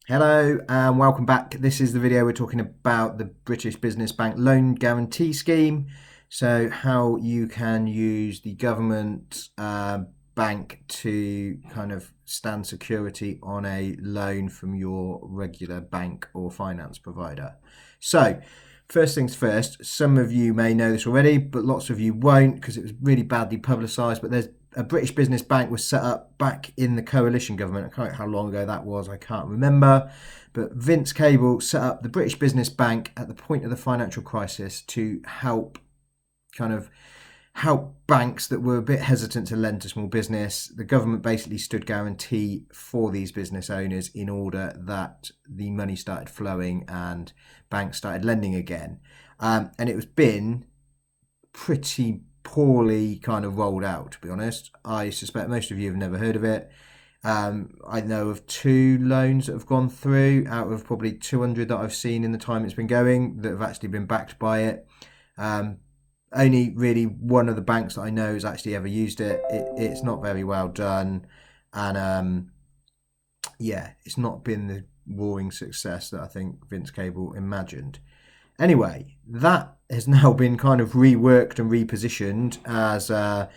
Hello and welcome back. This is the video we're talking about the British Business Bank Loan Guarantee Scheme. So how you can use the government bank to kind of stand security on a loan from your regular bank or finance provider. So first things first, some of you may know this already, but lots of you won't because it was really badly publicised, but there's a British business bank was set up back in the coalition government. I can't remember how long ago that was, I can't remember. But Vince Cable set up the British Business Bank at the point of the financial crisis to help banks that were a bit hesitant to lend to small business. The government basically stood guarantee for these business owners in order that the money started flowing and banks started lending again. And it was been pretty poorly kind of rolled out, to be honest. I suspect most of you have never heard of it. I know of 2 loans that have gone through out of probably 200 that I've seen in the time it's been going that have actually been backed by it. Only really one of the banks that I know has actually ever used it. It's not very well done, and yeah, it's not been the roaring success that I think Vince Cable imagined. Anyway, that has now been kind of reworked and repositioned as the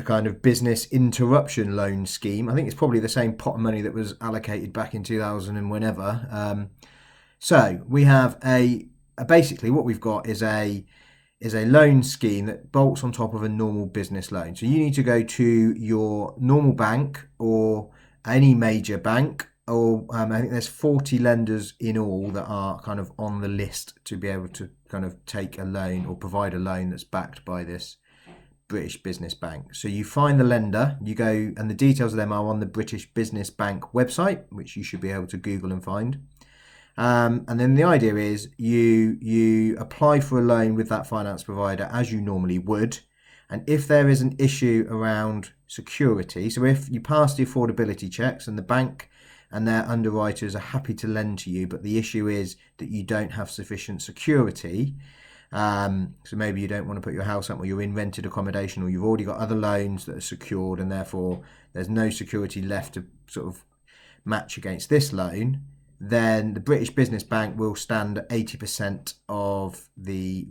kind of business interruption loan scheme. I think it's probably the same pot of money that was allocated back in 2000 and whenever. So we have basically what we've got is a loan scheme that bolts on top of a normal business loan. So you need to go to your normal bank or any major bank, or I think there's 40 lenders in all that are kind of on the list to be able to kind of take a loan or provide a loan that's backed by this British Business Bank. So you find the lender, you go, and the details of them are on the British Business Bank website, which you should be able to Google and find. And then the idea is you apply for a loan with that finance provider as you normally would. And if there is an issue around security, so if you pass the affordability checks and the bank and their underwriters are happy to lend to you, but the issue is that you don't have sufficient security, so maybe you don't want to put your house up, or you're in rented accommodation, or you've already got other loans that are secured and therefore there's no security left to sort of match against this loan, then the British Business Bank will stand 80% of the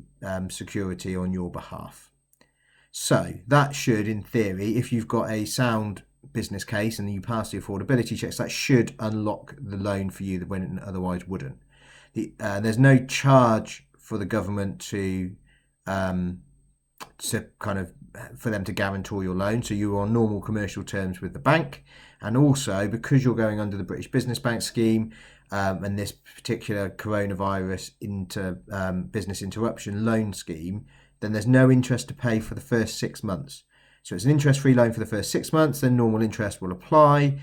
security on your behalf. So that should, in theory, if you've got a sound business case and you pass the affordability checks, that should unlock the loan for you when it otherwise wouldn't. There's no charge for the government to kind of for them to guarantor your loan, so you're on normal commercial terms with the bank. And also because you're going under the British Business Bank scheme and this particular coronavirus business interruption loan scheme, then there's no interest to pay for the first 6 months. So it's an interest-free loan for the first 6 months, then normal interest will apply.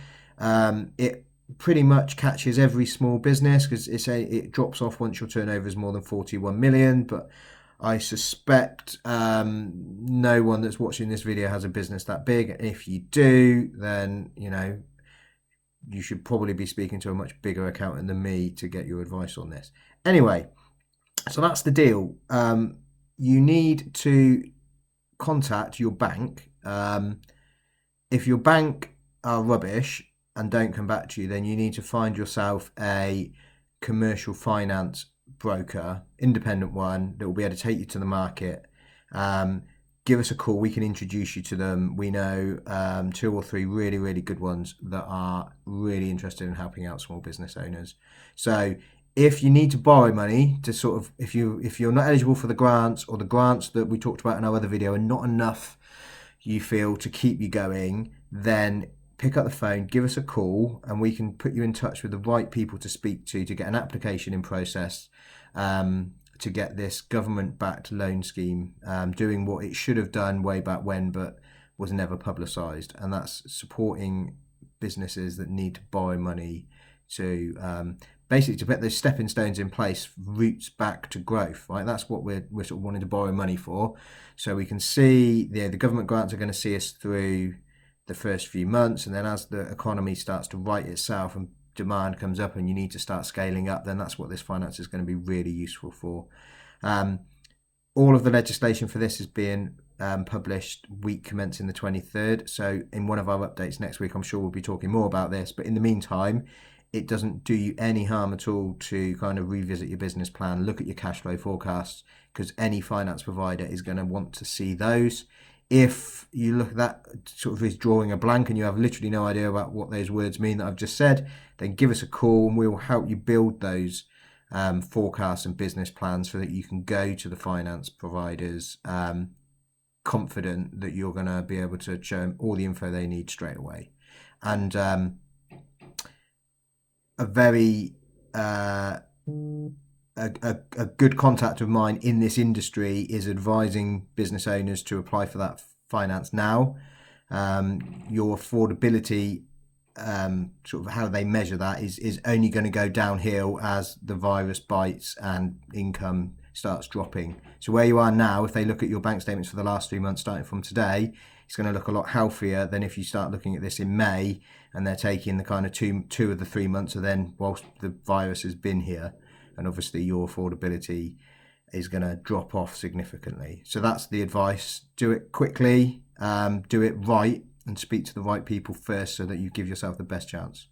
It pretty much catches every small business because it drops off once your turnover is more than 41 million, but I suspect no one that's watching this video has a business that big. If you do, then you should probably be speaking to a much bigger accountant than me to get your advice on this. Anyway, so that's the deal. You need to contact your bank. If your bank are rubbish and don't come back to you, then you need to find yourself a commercial finance broker, independent one, that will be able to take you to the market. Give us a call, we can introduce you to them. We know 2 or 3 really, really good ones that are really interested in helping out small business owners. So if you need to borrow money to sort of, if you're not eligible for the grants, or the grants that we talked about in our other video are not enough, you feel, to keep you going, then pick up the phone, give us a call, and we can put you in touch with the right people to speak to get an application in process to get this government-backed loan scheme doing what it should have done way back when, but was never publicised. And that's supporting businesses that need to borrow money to basically to put those stepping stones in place, routes back to growth, right? That's what we're sort of wanting to borrow money for. So we can see the government grants are going to see us through the first few months, and then as the economy starts to right itself and demand comes up and you need to start scaling up, then that's what this finance is going to be really useful for. All of the legislation for this is being published week commencing the 23rd. So in one of our updates next week, I'm sure we'll be talking more about this. But in the meantime, it doesn't do you any harm at all to kind of revisit your business plan, look at your cash flow forecasts, because any finance provider is going to want to see those. If you look at that sort of is drawing a blank and you have literally no idea about what those words mean that I've just said, then give us a call and we will help you build those forecasts and business plans so that you can go to the finance providers confident that you're going to be able to show them all the info they need straight away. And a very a good contact of mine in this industry is advising business owners to apply for that finance now. Your affordability, sort of how they measure that, is only going to go downhill as the virus bites and income starts dropping. So where you are now, if they look at your bank statements for the last 3 months starting from today, it's going to look a lot healthier than if you start looking at this in May and they're taking the kind of two of the 3 months of then whilst the virus has been here, and obviously your affordability is going to drop off significantly. So that's the advice. Do it quickly, do it right, and speak to the right people first so that you give yourself the best chance.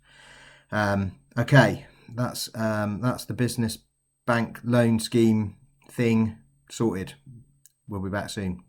Okay, that's the business bank loan scheme thing sorted. We'll be back soon.